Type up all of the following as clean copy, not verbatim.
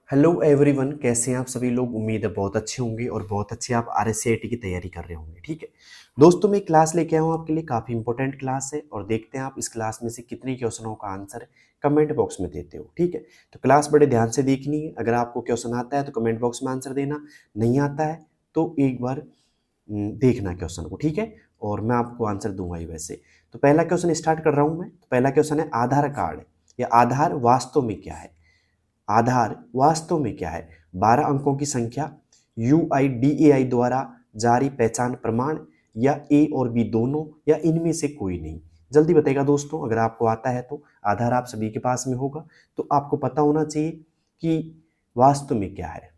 Hello everyone, कैसे हैं आप सभी लोग। उम्मीद है बहुत अच्छे होंगे और बहुत अच्छे आप आरएससीआईटी की तैयारी कर रहे होंगे। ठीक है दोस्तों, मैं क्लास लेके आया हूँ आपके लिए, काफ़ी इंपॉर्टेंट क्लास है और देखते हैं आप इस क्लास में से कितने क्वेश्चनों का आंसर कमेंट बॉक्स में देते हो। ठीक है, तो क्लास बड़े ध्यान से देखनी है। अगर आपको क्वेश्चन आता है तो कमेंट बॉक्स में आंसर देना, नहीं आता है तो एक बार देखना क्वेश्चन को। ठीक है, और मैं आपको आंसर दूंगा ही वैसे। तो पहला क्वेश्चन स्टार्ट कर रहा हूँ मैं। तो पहला क्वेश्चन है आधार कार्ड या आधार वास्तव में क्या है। आधार वास्तव में क्या है। 12 अंकों की संख्या, यूआईडीएआई द्वारा जारी पहचान प्रमाण, या ए और बी दोनों, या इनमें से कोई नहीं। जल्दी बताइएगा दोस्तों, अगर आपको आता है तो। आधार आप सभी के पास में होगा तो आपको पता होना चाहिए कि वास्तव में क्या है।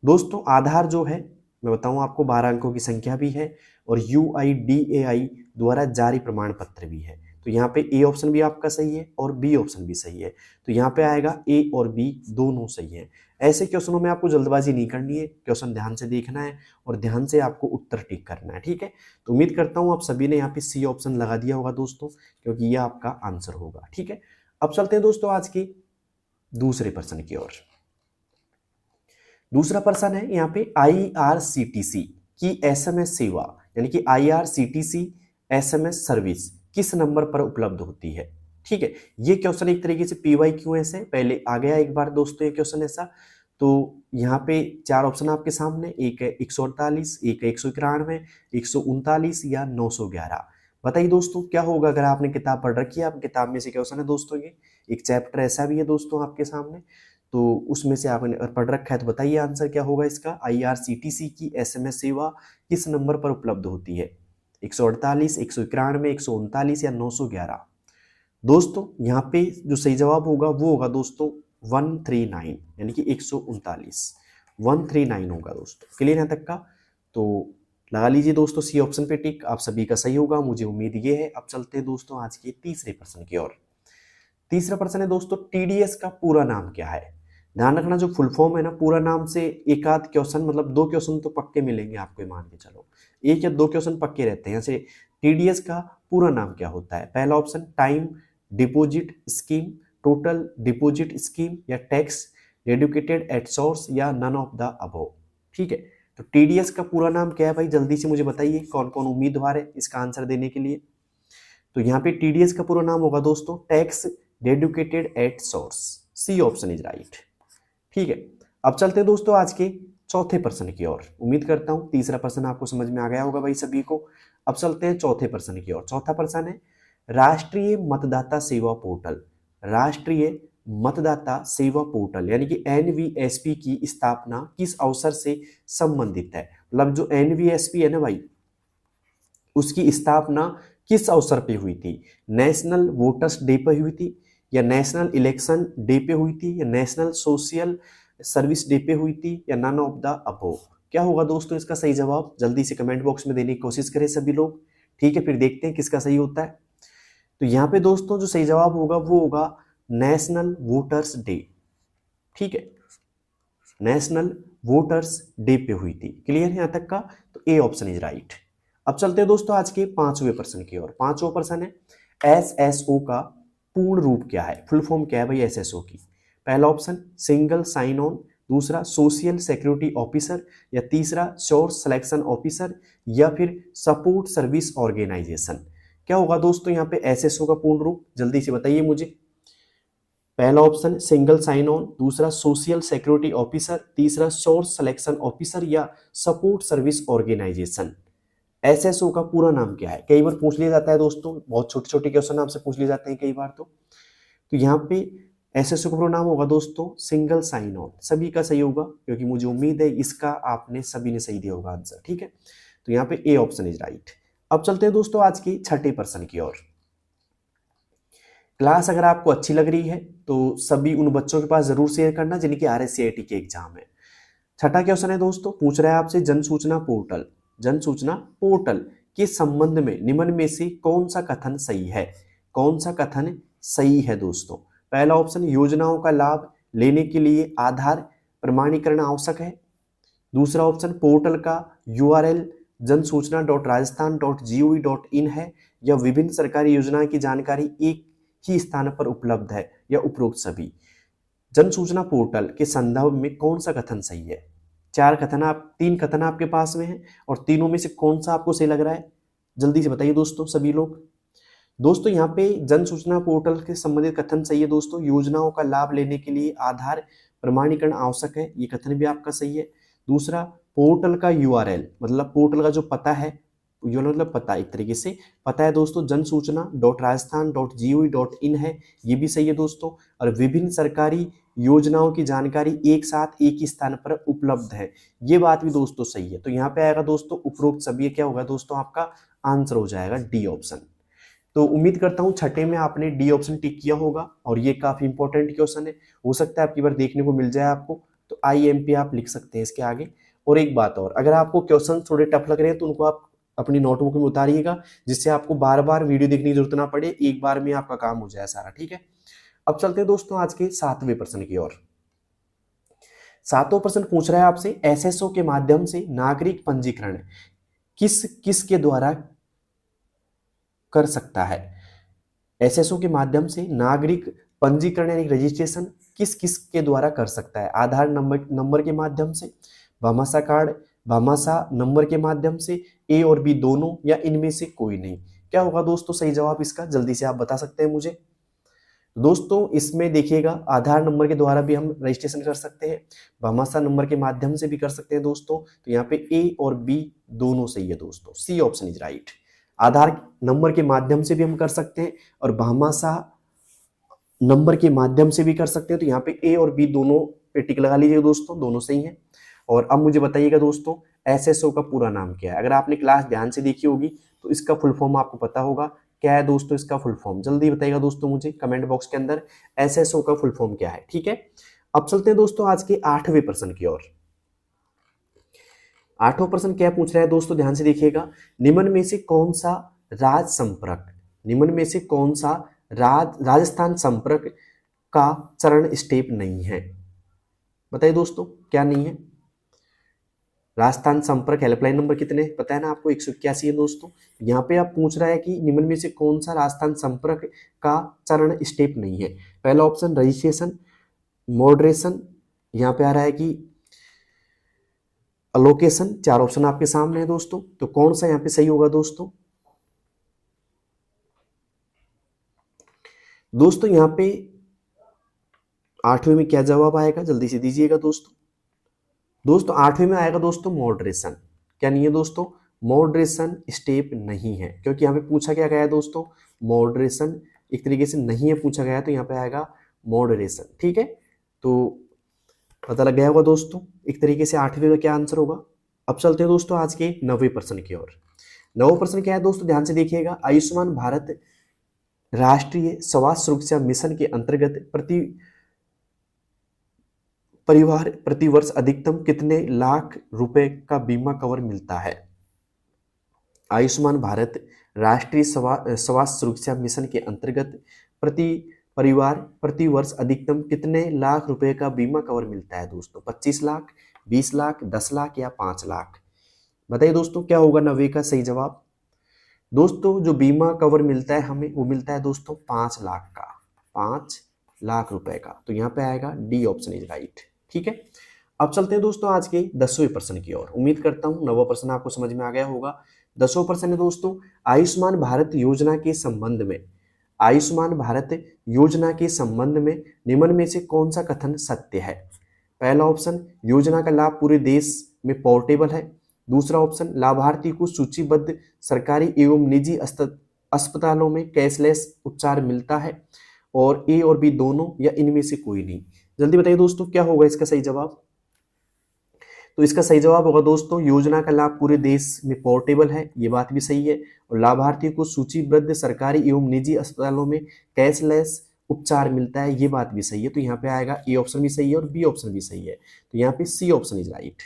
दोस्तों आधार जो है, मैं बताऊं आपको, 12 अंकों की संख्या भी है और यूआईडीएआई द्वारा जारी प्रमाण पत्र भी है। तो यहाँ पे ए ऑप्शन भी आपका सही है और बी ऑप्शन भी सही है। तो यहाँ पे आएगा ए और बी दोनों सही है। ऐसे क्वेश्चनों में आपको जल्दबाजी नहीं करनी है, क्वेश्चन ध्यान से देखना है और ध्यान से आपको उत्तर टिक करना है। ठीक है, तो उम्मीद करता हूँ आप सभी ने यहाँ पे सी ऑप्शन लगा दिया होगा दोस्तों, क्योंकि ये आपका आंसर होगा। ठीक है, अब चलते हैं दोस्तों आज के दूसरे प्रश्न की ओर। दूसरा प्रश्न है यहाँ पे आईआरसीटीसी की एसएमएस सेवा, यानी कि आईआरसीटीसी एसएमएस सर्विस किस नंबर पर उपलब्ध होती है। ठीक है, ये क्वेश्चन एक तरीके से PYQS है, पहले आ गया एक बार दोस्तों ये क्वेश्चन ऐसा। तो यहाँ पे 4 ऑप्शन आपके सामने, एक है 148, एक है 191, 139 या 911। बताइए दोस्तों क्या होगा। अगर आपने किताब पढ़ रखी है, आप किताब में से क्वेश्चन है दोस्तों, ये एक चैप्टर ऐसा भी है दोस्तों आपके सामने, तो उसमें से आपने अगर पढ़ रखा है तो बताइए आंसर क्या होगा इसका। आईआरसीटीसी की एसएमएस सेवा किस नंबर पर उपलब्ध होती है। 148, 191, 139 या 911। दोस्तों यहाँ पे जो सही जवाब होगा वो होगा दोस्तों 139, यानी कि 139। 139 होगा दोस्तों। क्लियर यहाँ तक का। तो लगा लीजिए दोस्तों सी ऑप्शन पे टिक, आप सभी का सही होगा, मुझे उम्मीद ये है। अब चलते हैं दोस्तों आज के तीसरे प्रश्न की ओर। तीसरा प्रश्न है दोस्तों, टीडीएस का पूरा नाम क्या है। ध्यान रखना, जो फुल फॉर्म है ना, पूरा नाम से एक आध क्वेश्चन, मतलब 2 क्वेश्चन तो पक्के मिलेंगे आपको, मान के चलो 1 या 2 क्वेश्चन पक्के रहते हैं। जैसे टीडीएस का पूरा नाम क्या होता है। पहला option time deposit scheme, total deposit scheme, या टैक्स डेडिकेटेड एट सोर्स, या नन ऑफ द अबव। ठीक है, तो टीडीएस का पूरा नाम क्या है भाई, जल्दी से मुझे बताइए कौन कौन उम्मीदवार है इसका आंसर देने के लिए। तो यहाँ पे टीडीएस का पूरा नाम होगा दोस्तों tax dedicated at source. C option is right. ठीक है, अब चलते हैं दोस्तों आज के चौथे प्रश्न की ओर। उम्मीद करता हूं तीसरा प्रश्न आपको समझ में आ गया होगा भाई सभी को। अब चलते हैं चौथे प्रश्न की ओर। चौथा प्रश्न है राष्ट्रीय मतदाता सेवा पोर्टल। राष्ट्रीय मतदाता सेवा पोर्टल यानी कि एनवीएसपी की स्थापना किस अवसर से संबंधित है। मतलब जो एनवीएसपी है ना भाई, उसकी स्थापना किस अवसर पे हुई थी। नेशनल वोटर्स डे पे हुई थी, या नेशनल इलेक्शन डे पे हुई थी, या नेशनल सोशल सर्विस डे पे हुई थी, या नन ऑफ द अबव। क्या होगा दोस्तों इसका सही जवाब, जल्दी से कमेंट बॉक्स में देने की कोशिश करें सभी लोग। ठीक है, फिर देखते हैं किसका सही होता है। तो यहाँ पे दोस्तों जो सही जवाब होगा वो होगा नेशनल वोटर्स डे। ठीक है, नेशनल वोटर्स डे पे हुई थी। क्लियर है यहाँ तक का। तो ए ऑप्शन इज राइट। अब चलते हैं दोस्तों आज के पांचवें प्रश्न की ओर। पांचवा प्रश्न है एसएसओ का पूर्ण रूप क्या है, फुल फॉर्म क्या है भाई एसएसओ की। पहला ऑप्शन सिंगल साइन ऑन, दूसरा सोशल सिक्योरिटी ऑफिसर, या तीसरा सोर्स सिलेक्शन ऑफिसर, या फिर सपोर्ट सर्विस ऑर्गेनाइजेशन। क्या होगा दोस्तों यहाँ पे एसएसओ का पूर्ण रूप, जल्दी से बताइए मुझे। पहला ऑप्शन सिंगल साइन ऑन, दूसरा सोशल सिक्योरिटी ऑफिसर, तीसरा सोर्स सिलेक्शन ऑफिसर, या सपोर्ट सर्विस ऑर्गेनाइजेशन। एसएसओ का पूरा नाम क्या है, कई बार पूछ लिया जाता है दोस्तों, बहुत छोटे छोटे क्वेश्चन आपसे पूछ लिए जाते हैं कई बार। तो यहाँ पे एसएसओ का पूरा नाम होगा दोस्तों सिंगल साइन ऑन। सभी का सही होगा, क्योंकि मुझे उम्मीद है इसका आपने सभी ने सही दिया होगा आंसर। ठीक है, तो यहाँ पे ए ऑप्शन इज राइट। अब चलते हैं दोस्तों आज की छठे प्रश्न की ओर। क्लास अगर आपको अच्छी लग रही है तो सभी उन बच्चों के पास जरूर शेयर करना जिनकी आरएससीआईटी के एग्जाम है। छठा क्वेश्चन है दोस्तों, पूछ रहा है आपसे जन सूचना पोर्टल। जन सूचना पोर्टल के संबंध में निम्न में से कौन सा कथन सही है। कौन सा कथन सही है दोस्तों। पहला ऑप्शन योजनाओं का लाभ लेने के लिए आधार प्रमाणीकरण आवश्यक है। दूसरा ऑप्शन पोर्टल का यूआरएल jansochna.rajasthan.gov.in है, या विभिन्न सरकारी योजनाओं की जानकारी एक ही स्थान पर उपलब्ध है, या उपरोक्त सभी। जन सूचना पोर्टल के संदर्भ में कौन सा कथन सही है? तीन कथन आपके पास में है और तीनों में से कौन सा आपको सही लग रहा है? जल्दी से बताइए दोस्तों सभी लोग। दोस्तों यहाँ पे जन सूचना पोर्टल के संबंधित कथन सही है दोस्तों। योजनाओं का लाभ लेने के लिए आधार प्रमाणीकरण आवश्यक है, ये कथन भी आपका सही है। दूसरा, पोर्टल का यूआरएल मतलब पोर्टल का जो पता है, मतलब पता एक तरीके से पता है दोस्तों, जनसूचना.rajasthan.gov.in है, ये भी सही है दोस्तों। और विभिन्न सरकारी योजनाओं की जानकारी एक साथ एक ही स्थान पर उपलब्ध है, ये बात भी दोस्तों सही है। तो यहाँ पे आएगा दोस्तों उपरोक्त सभी, क्या होगा दोस्तों, आपका आंसर हो जाएगा डी ऑप्शन। तो उम्मीद करता हूँ छठे में आपने डी ऑप्शन टिक किया होगा और ये काफी इंपॉर्टेंट क्वेश्चन है, हो सकता है आपकी बार देखने को मिल जाए आपको, तो IMP आप लिख सकते हैं इसके आगे। और एक बात और, अगर आपको क्वेश्चन थोड़े टफ लग रहे हैं तो उनको आप अपनी नोटबुक में उतारिएगा, जिससे आपको बार बार वीडियो देखने की जरूरत ना पड़े, एक बार में आपका काम हो जाए सारा, ठीक है। अब चलते हैं दोस्तों आज के 7वें प्रश्न की ओर। 7वां प्रश्न पूछ रहा है आपसे, SSO के माध्यम से नागरिक पंजीकरण किस के द्वारा कर सकता है? SSO के माध्यम से नागरिक पंजीकरण यानी रजिस्ट्रेशन किस के द्वारा कर सकता है? आधार नंबर के माध्यम से, भामाशाह नंबर के माध्यम से, A और B दोनों, या इनमें से कोई नहीं। क्या होगा दोस्तों सही जवाब इसका? जल्दी से आप बता सकते हैं मुझे। दोस्तों इसमें देखिएगा, आधार नंबर के द्वारा भी हम रजिस्ट्रेशन कर सकते हैं, भामाशाह नंबर के माध्यम से भी कर सकते हैं दोस्तों। तो यहाँ पे A और B दोनों सही है दोस्तों, C option is right. Aadhaar number के माध्यम से भी हम कर सकते हैं और भामाशाह नंबर के माध्यम से भी कर सकते हैं। तो यहाँ पे A और B दोनों पे टिक लगा लीजिएगा दोस्तों, दोनों सही हैं। और अब मुझे बताइएगा दोस्तों SSO का पूरा नाम क्या है? अगर आपने क्लास ध्यान से देखी होगी तो इसका फुल फॉर्म आपको पता होगा। क्या है दोस्तों इसका फुल फॉर्म? जल्दी बताइएगा दोस्तों मुझे कमेंट बॉक्स के अंदर, SSO का फुल फॉर्म क्या है, ठीक है। अब चलते हैं दोस्तों आज के 8वें प्रश्न की ओर। 8वां प्रश्न क्या पूछ रहा है दोस्तों, ध्यान से देखिएगा। निम्न में से कौन सा राजस्थान संपर्क का चरण स्टेप नहीं है? बताइए दोस्तों क्या नहीं है? राजस्थान संपर्क हेल्पलाइन नंबर कितने पता है ना आपको? 181 है दोस्तों। यहाँ पे आप पूछ रहा है कि निम्न में से कौन सा राजस्थान संपर्क का चरण स्टेप नहीं है? पहला ऑप्शन रजिस्ट्रेशन, मॉडरेशन, यहाँ पे आ रहा है कि अलोकेशन। 4 ऑप्शन आपके सामने है दोस्तों, तो कौन सा यहाँ पे सही होगा दोस्तों? दोस्तों यहाँ पे 8वें में क्या जवाब आएगा? जल्दी से दीजिएगा दोस्तों। दोस्तों 8वें में आएगा दोस्तों मॉडरेशन। क्या नहीं है दोस्तों? मॉडरेशन स्टेप नहीं है, क्योंकि यहाँ पे पूछा क्या गया है दोस्तों, मॉडरेशन एक तरीके से नहीं है पूछा गया है, तो यहाँ पे आएगा मॉडरेशन, ठीक है। तो पता लग गया होगा दोस्तों एक तरीके से 8वें का क्या आंसर होगा। अब चलते हैं दोस्तों आज के 9वें प्रश्न की ओर। 9वां प्रश्न क्या है दोस्तों, ध्यान से देखिएगा। आयुष्मान भारत राष्ट्रीय स्वास्थ्य सुरक्षा मिशन के अंतर्गत परिवार प्रतिवर्ष अधिकतम कितने लाख रुपए का बीमा कवर मिलता है? आयुष्मान भारत राष्ट्रीय स्वास्थ्य सुरक्षा मिशन के अंतर्गत परिवार प्रतिवर्ष अधिकतम कितने लाख रुपए का बीमा कवर मिलता है दोस्तों? 25 लाख, 20 लाख, 10 लाख या 5 लाख? बताइए दोस्तों क्या होगा 9वें का सही जवाब? दोस्तों जो बीमा कवर मिलता है हमें, वो मिलता है दोस्तों 5 लाख का, 5 लाख रुपए का। तो यहाँ पे आएगा डी ऑप्शन इज राइट, ठीक है। अब चलते हैं दोस्तों आज के 10वें प्रश्न की ओर। उम्मीद करता हूँ 9वां प्रश्न आपको समझ में आ गया होगा। 10वां प्रश्न है दोस्तों, आयुष्मान भारत योजना के संबंध में निम्न में से कौन सा कथन सत्य है? पहला ऑप्शन, योजना का लाभ पूरे देश में पोर्टेबल है। दूसरा ऑप्शन, लाभार्थी को सूचीबद्ध सरकारी एवं निजी अस्पतालों में कैशलेस उपचार मिलता है। और A और B दोनों, या इनमें से कोई नहीं? जल्दी बताइए दोस्तों क्या होगा इसका सही जवाब? तो इसका सही जवाब होगा दोस्तों, योजना का लाभ पूरे देश में पोर्टेबल है, ये बात भी सही है। और लाभार्थी को सूचीबद्ध सरकारी एवं निजी अस्पतालों में कैशलेस उपचार मिलता है, ये बात भी सही है। तो यहाँ पे आएगा A ऑप्शन भी सही है और B ऑप्शन भी सही है, तो यहाँ पे C ऑप्शन इज राइट।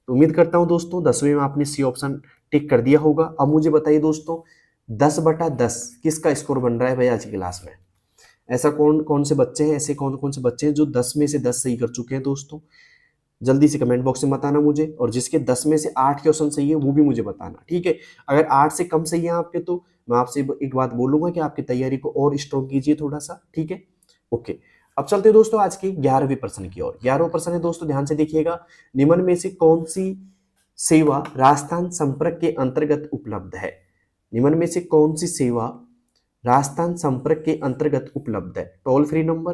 तो उम्मीद करता हूँ दोस्तों 10वें में आपने C ऑप्शन टिक कर दिया होगा। अब मुझे बताइए दोस्तों 10/10 किसका स्कोर बन रहा है भाई आज की क्लास में? ऐसा कौन से बच्चे हैं, ऐसे कौन से बच्चे हैं जो 10 में से 10 सही कर चुके हैं दोस्तों? जल्दी से कमेंट बॉक्स में बताना मुझे, और जिसके 10 में से 8 क्वेश्चन सही है वो भी मुझे बताना, ठीक है। अगर 8 से कम सही है आपके, तो मैं आपसे एक बात बोलूंगा कि आपकी तैयारी को और स्ट्रॉन्ग कीजिए थोड़ा सा, ठीक है, ओके। अब चलते हैं दोस्तों आज के 11वें प्रश्न की ओर। 11वां प्रश्न है दोस्तों, ध्यान से देखिएगा, निम्न में से कौन सी सेवा राजस्थान संपर्क के अंतर्गत उपलब्ध है? निम्न में से कौन सी सेवा राजस्थान संपर्क के अंतर्गत उपलब्ध है? टोल फ्री नंबर,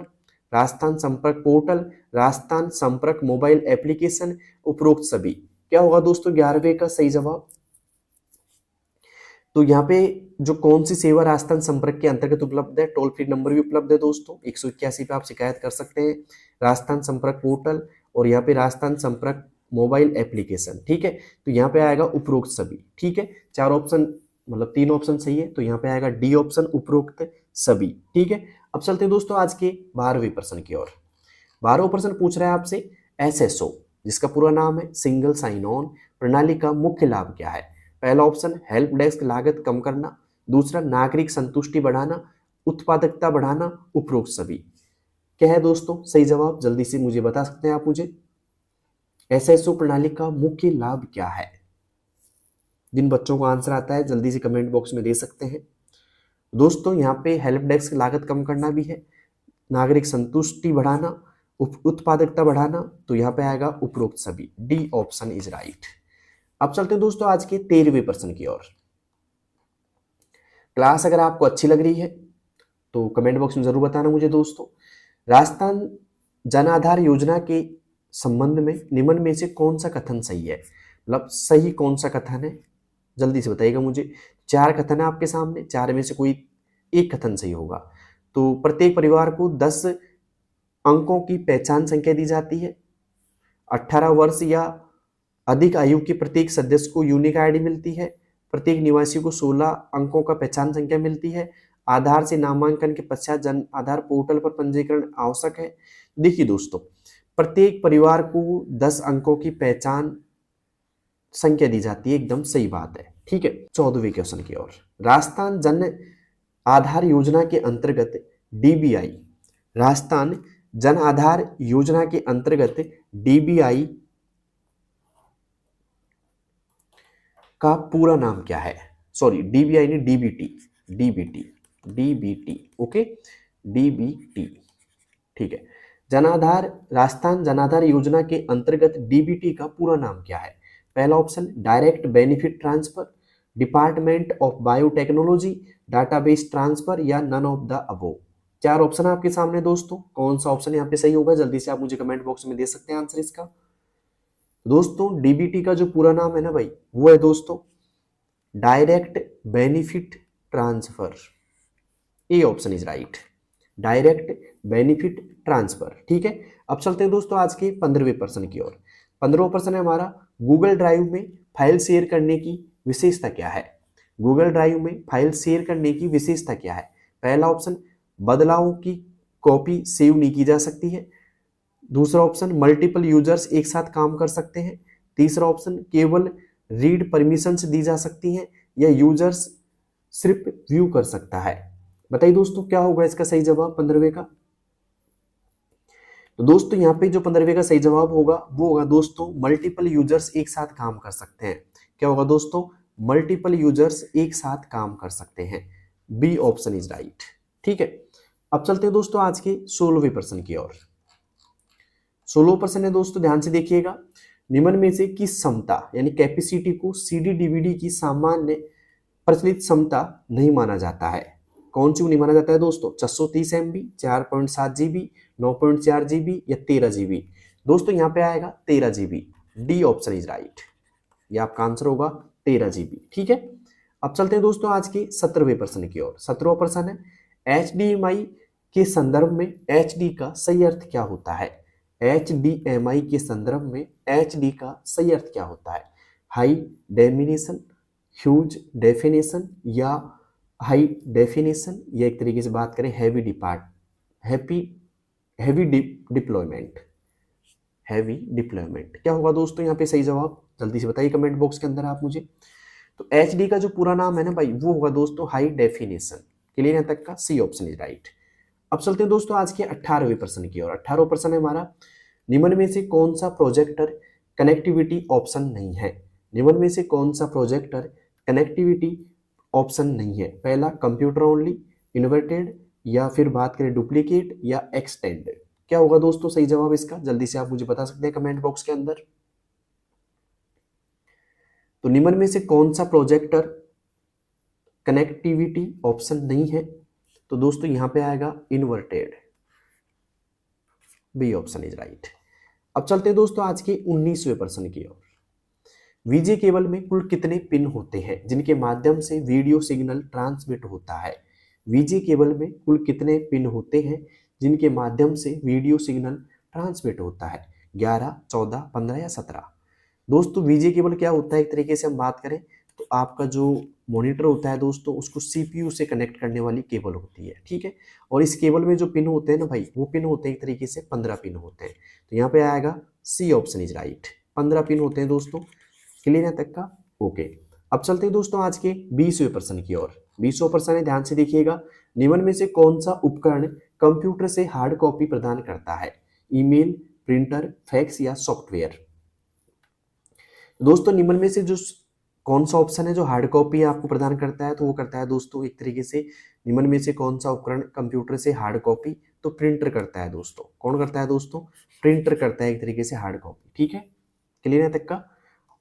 राजस्थान संपर्क पोर्टल, राजस्थान संपर्क मोबाइल एप्लीकेशन, उपरोक्त सभी। क्या होगा दोस्तों 11वें का सही जवाब? तो यहाँ पे जो कौन सी सेवा राजस्थान संपर्क के अंतर्गत उपलब्ध है, टोल फ्री नंबर भी उपलब्ध है दोस्तों, 181 पे आप शिकायत कर सकते हैं, राजस्थान संपर्क पोर्टल और यहाँ पे राजस्थान संपर्क मोबाइल एप्लीकेशन। ठीक है, तो यहाँ पे आएगा उपरोक्त सभी। ठीक है, 4 ऑप्शन मतलब 3 ऑप्शन सही है, तो यहाँ पे आएगा डी ऑप्शन उपरोक्त सभी। ठीक है, अब चलते हैं दोस्तों आज के 12वें प्रश्न की ओर। 12वां प्रश्न पूछ रहा है आपसे, एसएसओ जिसका पूरा नाम है सिंगल साइन ऑन प्रणाली का मुख्य लाभ क्या है? पहला ऑप्शन हेल्प डेस्क लागत कम करना, दूसरा नागरिक संतुष्टि बढ़ाना, उत्पादकता बढ़ाना, उपरोक्त सभी। क्या है दोस्तों सही जवाब? जल्दी से मुझे बता सकते हैं आप मुझे, एसएसओ प्रणाली का मुख्य लाभ क्या है? जिन बच्चों को आंसर आता है जल्दी से कमेंट बॉक्स में दे सकते हैं। दोस्तों यहाँ पे हेल्प डेस्क लागत कम करना भी है, नागरिक संतुष्टि बढ़ाना, उत्पादकता बढ़ाना, तो यहाँ पे आएगा उपरोक्त सभी। D option is right. अब चलते हैं दोस्तों आज के 13वें प्रश्न की ओर। क्लास अगर आपको अच्छी लग रही है तो कमेंट बॉक्स में जरूर बताना मुझे दोस्तों। राजस्थान जन आधार योजना के संबंध में निम्न में से कौन सा कथन सही है? मतलब सही कौन सा कथन है, जल्दी से बताइएगा मुझे। 4 कथन है आपके सामने, 4 में से कोई एक कथन सही होगा। तो प्रत्येक परिवार को 10 अंकों की पहचान संख्या दी जाती है, 18 वर्ष या अधिक आयु के प्रत्येक सदस्य को यूनिक आईडी मिलती है, प्रत्येक निवासी को 16 अंकों का पहचान संख्या मिलती है, आधार से नामांकन के पश्चात जन आधार पोर्टल पर पंजीकरण आवश्यक है। देखिए दोस्तों, प्रत्येक परिवार को 10 अंकों की पहचान संख्या दी जाती है, एकदम सही बात है। ठीक है, 14वें क्वेश्चन की ओर। राजस्थान जन आधार योजना के अंतर्गत डीबीआई, राजस्थान जन आधार योजना के अंतर्गत डीबीआई का पूरा नाम क्या है? सॉरी, डीबीआई ने डीबीटी, ओके, डीबीटी। ठीक है, जनाधार, राजस्थान जनाधार योजना के अंतर्गत डीबीटी का पूरा नाम क्या है? पहला option direct benefit transfer, department of biotechnology, database transfer या none of the above. 4 option आपके सामने दोस्तों, कौन सा ऑप्शन यहाँ पे सही होगा? जल्दी से आप मुझे कमेंट बॉक्स में दे सकते हैं आंसर इसका। दोस्तों डीबीटी का जो पूरा नाम है ना भाई, वो है दोस्तों direct benefit transfer. A option is right, direct benefit transfer. ठीक है, अब चलते हैं दोस्तों आज के 15वें प्रश्न की ओर। 15वां प्रश्न है हमारा, गूगल ड्राइव में फाइल शेयर करने की विशेषता क्या है? गूगल ड्राइव में फाइल शेयर करने की विशेषता क्या है? पहला ऑप्शन बदलावों की कॉपी सेव नहीं की जा सकती है, दूसरा ऑप्शन मल्टीपल यूजर्स एक साथ काम कर सकते हैं, तीसरा ऑप्शन केवल रीड परमिशंस दी जा सकती हैं, या यूजर्स सिर्फ व्यू कर सकता है। बताइए दोस्तों क्या होगा इसका सही जवाब 15वें का? तो दोस्तों यहाँ पे जो 15वें का सही जवाब होगा वो होगा दोस्तों मल्टीपल यूजर्स एक साथ काम कर सकते हैं। क्या होगा दोस्तों? मल्टीपल यूजर्स एक साथ काम कर सकते हैं। B option is right. ठीक है, अब चलते हैं दोस्तों आज के 16वें प्रश्न की ओर। 16वां प्रश्न है दोस्तों, ध्यान से देखिएगा, निम्न में से किस क्षमता यानी कैपेसिटी को सीडी डीवीडी की सामान्य प्रचलित क्षमता नहीं माना जाता है? कौन सी नहीं माना जाता है दोस्तों? 630 MB, 4.7 GB, 9.4 GB या 13 GB? दोस्तों यहाँ पे आएगा 13 GB। D option is right, ये आपका आंसर होगा 13 GB। ठीक है, अब चलते हैं दोस्तों आज के 17वें प्रश्न की ओर। 17वां प्रश्न है, HDMI के संदर्भ में HD का सही अर्थ क्या होता है? HDMI के संदर्भ में HD का सही अर्थ क्या होता है? हाई डेफिनेशन, ह्यूज डेफिनेशन या हाई डेफिनेशन, या एक तरीके से बात करें हैवी डिप्लॉयमेंट। क्या होगा दोस्तों यहाँ पे सही जवाब? जल्दी से बताइए कमेंट बॉक्स के अंदर आप मुझे। तो HD का जो पूरा नाम है ना भाई, वो होगा दोस्तों हाई डेफिनेशन। क्लियर यहाँ तक का? C option is right. अब चलते हैं दोस्तों आज के 18वें प्रश्न की ओर। 18वां प्रश्न है हमारा, निम्न में से कौन सा प्रोजेक्टर कनेक्टिविटी ऑप्शन नहीं है? निम्न में से कौन सा प्रोजेक्टर कनेक्टिविटी ऑप्शन नहीं है? पहला कंप्यूटर ओनली, इन्वर्टेड, या फिर बात करें डुप्लीकेट या एक्सटेंड, क्या होगा दोस्तों सही जवाब इसका? जल्दी से आप मुझे बता सकते हैं कमेंट बॉक्स के अंदर। तो निम्न में से कौन सा प्रोजेक्टर कनेक्टिविटी ऑप्शन नहीं है? तो दोस्तों यहां पे आएगा inverted, B option is right. अब चलते हैं दोस्तों आज के 19वें प्रश्न की ओर। वीजे केबल में कुल कितने पिन होते हैं जिनके माध्यम से वीडियो सिग्नल ट्रांसमिट होता है? वीजे केबल में कुल कितने पिन होते हैं जिनके माध्यम से वीडियो सिग्नल ट्रांसमिट होता है? 11, 14, 15 या 17? दोस्तों वीजे केबल क्या होता है, एक तरीके से हम बात करें तो आपका जो मॉनिटर होता है दोस्तों उसको सीपीयू से कनेक्ट करने वाली केबल होती है, ठीक है। और इस केबल में जो पिन होते हैं ना भाई, वो पिन होते हैं एक तरीके से 15 पिन होते हैं। तो यहाँ पे आएगा C option is right, 15 pin होते हैं दोस्तों। क्लियर है तक का? ओके। अब चलते हैं दोस्तों आज के 20वें प्रश्न की ओर। 20वां प्रश्न है, ध्यान से देखिएगा। निम्न में से कौन सा उपकरण कंप्यूटर से हार्ड कॉपी प्रदान करता है? ईमेल, प्रिंटर, फैक्स या सॉफ्टवेयर? दोस्तों निम्न में से जो कौन सा ऑप्शन है जो हार्ड कॉपी आपको प्रदान करता है? तो वो करता है दोस्तों एक तरीके से, निम्न में से कौन सा उपकरण कंप्यूटर से हार्ड कॉपी? तो प्रिंटर करता है दोस्तों। कौन करता है दोस्तों? प्रिंटर करता है एक तरीके से हार्ड कॉपी, ठीक है। क्लियर है तक का?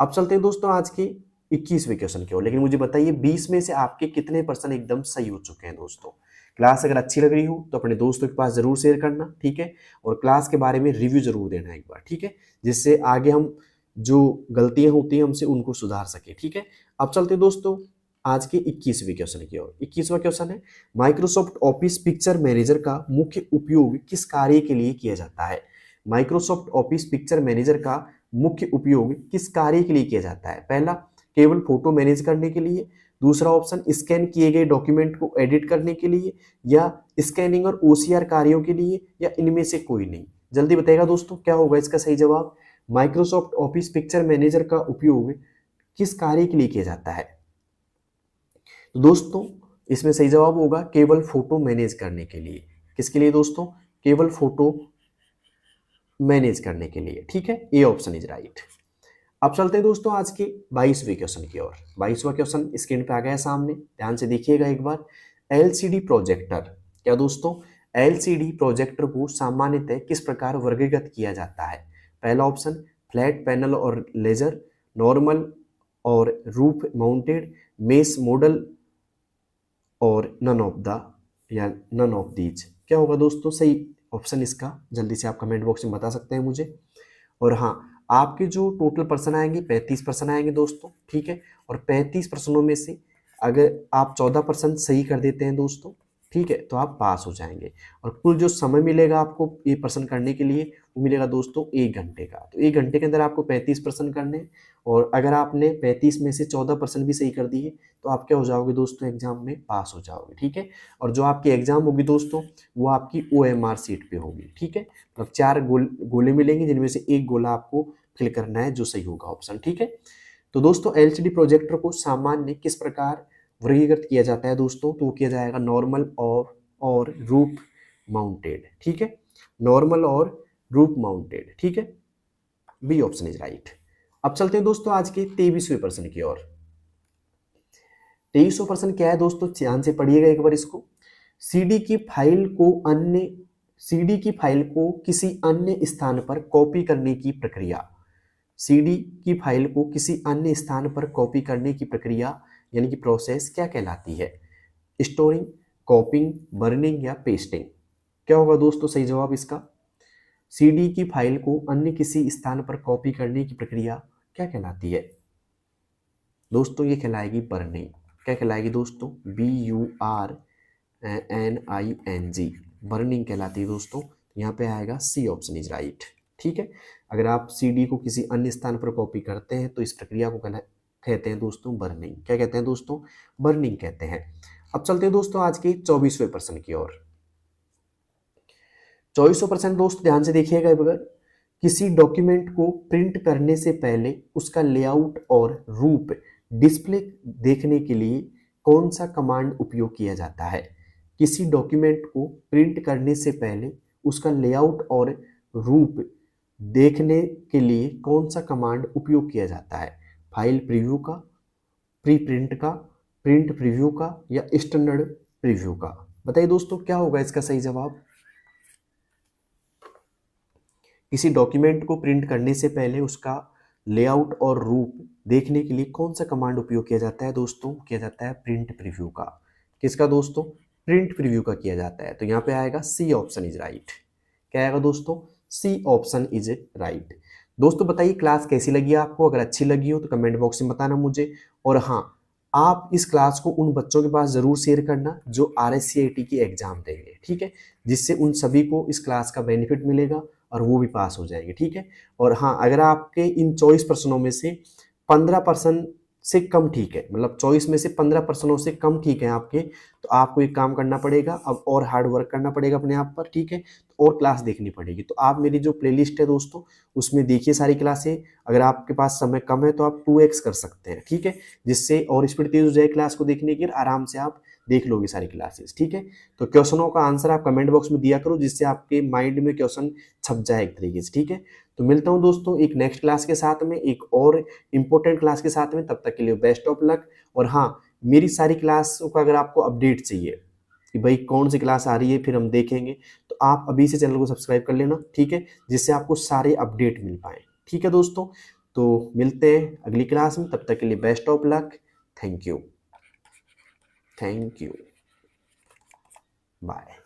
अब चलते हैं दोस्तों आज के 21वें क्वेश्चन की ओर। लेकिन मुझे बताइए 20 में से आपके कितने % एकदम सही हो चुके हैं दोस्तों? क्लास अगर अच्छी लग रही हो तो अपने दोस्तों के पास जरूर शेयर करना, ठीक है। और क्लास के बारे में रिव्यू जरूर देना एक बार, ठीक है, जिससे आगे हम जो गलतियां होती हैं हमसे उनको सुधार सके, ठीक है। अब चलते हैं दोस्तों आज के 21वें क्वेश्चन की ओर। 21वां क्वेश्चन है, माइक्रोसॉफ्ट ऑफिस पिक्चर मैनेजर का मुख्य उपयोग किस कार्य के लिए किया जाता है? माइक्रोसॉफ्ट ऑफिस पिक्चर मैनेजर का मुख्य उपयोग किस कार्य के लिए किया जाता है? पहला, केवल फोटो मैनेज करने के लिए। दूसरा ऑप्शन, स्कैन किए गए डॉक्यूमेंट को एडिट करने के लिए, या स्कैनिंग और ओसीआर कार्यों के लिए, या इनमें से कोई नहीं। जल्दी बताइएगा दोस्तों क्या होगा इसका सही जवाब? माइक्रोसॉफ्ट ऑफिस पिक्चर मैनेजर का उपयोग किस कार्य के लिए किया जाता है? तो दोस्तों इसमें सही जवाब होगा केवल फोटो मैनेज करने के लिए। किसके लिए दोस्तों? केवल फोटो मैनेज करने के लिए, ठीक है। A option is right. अब चलते हैं दोस्तों आज के 22वें क्वेश्चन की ओर। 22वां क्वेश्चन स्क्रीन पे आ गया है सामने, ध्यान से देखिएगा एक बार। एलसीडी प्रोजेक्टर, क्या दोस्तों? एलसीडी प्रोजेक्टर को सामान्यतः किस प्रकार वर्गीकृत किया जाता है? पहला ऑप्शन, फ्लैट पैनल और लेजर, नॉर्मल और रूफ माउंटेड, मेस मॉडल और नन ऑफ दीज। क्या होगा दोस्तों सही ऑप्शन इसका? जल्दी से आप कमेंट बॉक्स में बता सकते हैं मुझे। और हाँ, आपके जो टोटल पर्सन आएंगे 35 पर्सन आएंगे दोस्तों, ठीक है। और 35 पर्सनों में से अगर आप 14% सही कर देते हैं दोस्तों, ठीक है, तो आप पास हो जाएंगे। और कुल जो समय मिलेगा आपको ये पर्सन करने के लिए वो मिलेगा दोस्तों 1 घंटे का। तो 1 घंटे के अंदर आपको 35 पर्सन करने, और अगर आपने 35 में से 14% भी सही कर दिए तो आप क्या हो जाओगे दोस्तों? एग्जाम में पास हो जाओगे, ठीक है। और जो आपकी एग्जाम होगी दोस्तों वो आपकी OMR सीट पे होगी, ठीक है। मतलब 4 गोले मिलेंगे जिनमें से एक गोला आपको फिल करना है जो सही होगा ऑप्शन, ठीक है। तो दोस्तों एलसीडी प्रोजेक्टर को सामान्य किस प्रकार वर्गीकृत किया जाता है दोस्तों? तो वो किया जाएगा नॉर्मल और रूफ माउंटेड, ठीक है। नॉर्मल और रूफ माउंटेड, ठीक है। B option is right. अब चलते हैं दोस्तों आज के 23वें प्रश्न की ओर। 23वां प्रश्न क्या है दोस्तों? ध्यान से पढ़िएगा एक बार इसको। सीडी की फाइल को किसी अन्य स्थान पर कॉपी करने की प्रक्रिया, सीडी की फाइल को किसी अन्य स्थान पर कॉपी करने की प्रक्रिया यानी कि प्रोसेस क्या कहलाती है? स्टोरिंग, कॉपिंग, बर्निंग या पेस्टिंग? क्या होगा दोस्तों सही जवाब इसका? सीडी की फाइल को अन्य किसी स्थान पर कॉपी करने की प्रक्रिया क्या कहलाती है? दोस्तों ये कहलाएगी बर्निंग। क्या कहलाएगी दोस्तों? BURNING, बर्निंग कहलाती है दोस्तों। यहाँ पे आएगा सी ऑप्शन इज राइट, ठीक है। अगर आप सीडी को किसी अन्य स्थान पर कॉपी करते हैं तो इस प्रक्रिया को कहते हैं दोस्तों बर्निंग। क्या कहते हैं दोस्तों? बर्निंग कहते हैं। अब चलते हैं दोस्तों आज के 24वें प्रश्न की ओर। 24वां प्रश्न दोस्तों ध्यान से देखिएगा। अगर किसी डॉक्यूमेंट को प्रिंट करने से पहले उसका लेआउट और रूप डिस्प्ले देखने के लिए कौन सा कमांड उपयोग किया जाता है? किसी डॉक्यूमेंट को प्रिंट करने से पहले उसका लेआउट और रूप देखने के लिए कौन सा कमांड उपयोग किया जाता है? फाइल प्रीव्यू का, प्री प्रिंट का, प्रिंट प्रीव्यू का या स्टैंडर्ड प्रीव्यू का? बताइए दोस्तों क्या होगा इसका सही जवाब। किसी डॉक्यूमेंट को प्रिंट करने से पहले उसका लेआउट और रूप देखने के लिए कौन सा कमांड उपयोग किया जाता है दोस्तों, किया जाता है प्रिंट प्रीव्यू का। किसका दोस्तों, प्रिंट प्रीव्यू का किया जाता है। तो यहाँ पे आएगा सी ऑप्शन इज राइट। क्या आएगा दोस्तों, सी ऑप्शन इज राइट। दोस्तों बताइए क्लास कैसी लगी आपको, अगर अच्छी लगी हो तो कमेंट बॉक्स में बताना मुझे। और हाँ, आप इस क्लास को उन बच्चों के पास जरूर शेयर करना जो RSCIT की एग्जाम देंगे, ठीक है, जिससे उन सभी को इस क्लास का बेनिफिट मिलेगा और वो भी पास हो जाएंगे, ठीक है। और हाँ, अगर आपके इन 24 प्रश्नों में से 15% से कम ठीक है, मतलब 24 में से 15 प्रश्नों से कम ठीक है आपके, तो आपको एक काम करना पड़ेगा अब, और हार्ड वर्क करना पड़ेगा अपने आप पर, ठीक है। तो और क्लास देखनी पड़ेगी। तो आप मेरी जो प्लेलिस्ट है दोस्तों उसमें देखिए सारी क्लासें। अगर आपके पास समय कम है तो आप 2x कर सकते हैं, ठीक है, जिससे और स्पीड तेज हो जाए क्लास को देखने की, आराम से आप देख लोगे सारी क्लासेस, ठीक है। तो क्वेश्चनों का आंसर आप कमेंट बॉक्स में दिया करो, जिससे आपके माइंड में क्वेश्चन छप जाए एक तरीके से, ठीक है। तो मिलता हूं दोस्तों एक नेक्स्ट क्लास के साथ में, एक और इंपॉर्टेंट क्लास के साथ में। तब तक के लिए बेस्ट ऑफ लक। और हाँ, मेरी सारी क्लासों का अगर आपको अपडेट चाहिए कि भाई कौन सी क्लास आ रही है फिर हम देखेंगे, तो आप अभी से चैनल को सब्सक्राइब कर लेना, ठीक है, जिससे आपको सारे अपडेट मिल पाए, ठीक है दोस्तों। तो मिलते हैं अगली क्लास में, तब तक के लिए best of luck. Thank you, thank you, bye.